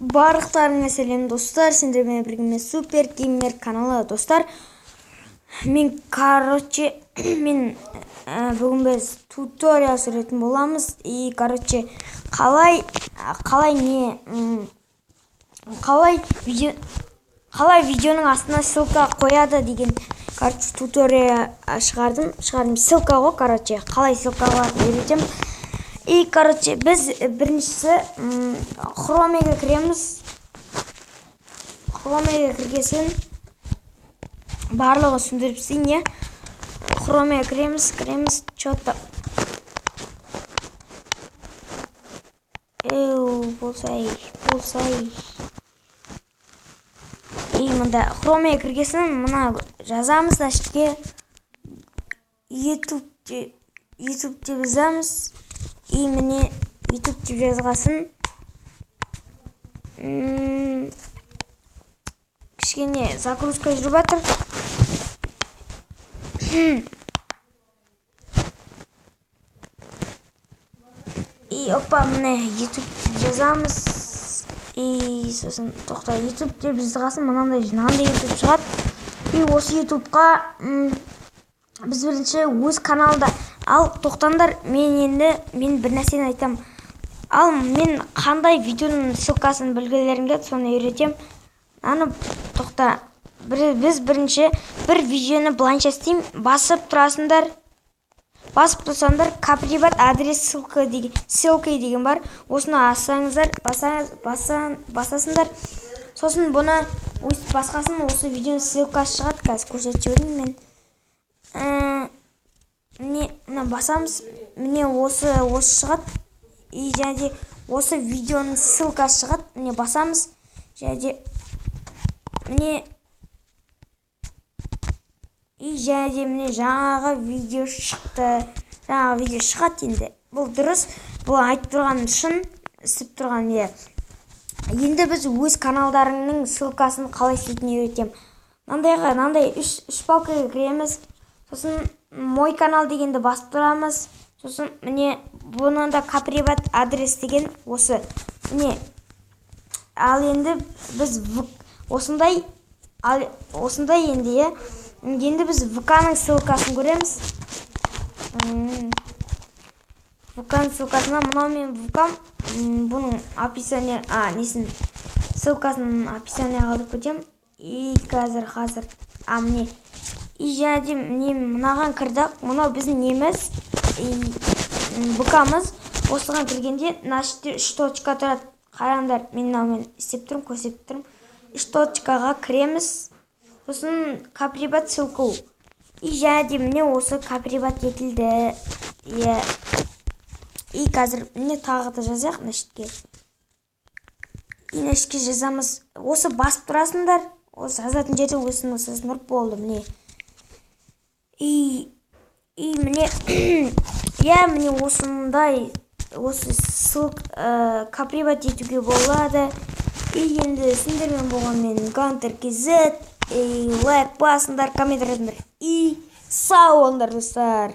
Барлықтарыңа сәлем достар, сендермен бірге Супер Геймер каналы достар. Мен бүгін біз туториал сүретін боламыз. И қалай видеоның астына ссылка қояды деген туториал шығардым. Ссылка ғой, қалай ссылкаға үйретем. И біз біріншісі хромеге кіреміз. Хромеге кіргесін барлығы түсіндіріпсің, не? Хромеге кіреміз, чотто. Болсай. И мында хромеге кіргесін мына жазамыз, дашке YouTube деп жазамыз. И міне YouTube деп жазғасын кішкене загрузка жүріп жатыр. И опа, міне YouTube деп жазамыз. И сосын тоқта YouTube деп жазғасын мынандай YouTube шығады. И осы YouTubeға біз бірінші өз каналда. Ал тоқтаңдар, мен бір нәрсені айтам. Ал мен қандай видеоның ссылкасын білгілеріңге соны үйретем. Тоқта, біз бірінші бір видеоны былайша істейм, басып тұрасыңдар. Басып тұрсаңдар, каприват адрес ссылка деген бар. Осыны ассаңыздар, басасыңдар. Сосын бұны басқасын осы видеоның ссылкасы шығады. Қазір көрсетіп жүрмін мен. Міне басамыз, міне осы шығады. И және осы видеоның ссылкасы шығады. Міне басамыз, және міне жаңағы видео шықты. Жаңағы видео шығады енді. Бұл дұрыс, бұл айтып тұрған шын, істеп тұрған не. Енді біз өз каналдарыңның ссылкасын қалай істейтінін үйретем. Мынандай үш палкаға кіреміз. Сосын мой канал дегенді басып тұрамыз. Сосын міне бұнында каприват адрес деген осы. Міне ал енді біз осындай енді енді біз ВК-ның ссылкасын көреміз. ВК-ның ссылкасына мынау мен ВК-м, бұның описание, ссылкасын описание қалып көтем. И қазір міне и және міне мынаған кірдік. Мынау біздің неміз, ВК-мыз. Осыған кіргенде нашты 3 точка тұрады. Қараңдар, мен мынаумен істеп тұрмын, көрсетіп тұрмын. 3 точкаға кіреміз. Сосын каприват ссылка. И және міне осы каприват етілді. И қазір міне тағы да жазайық нашітке. И нашітке жазамыз. Осы басып тұрасыңдар. Осы жазатын жерде өсін нұр болды, міне. И міне міне осындай осы каприват етуге болады. И енді сендермен болған мен Gunter KZ. Лайк басыңдар, коммент жазыңдар. И сау болыңдар достар.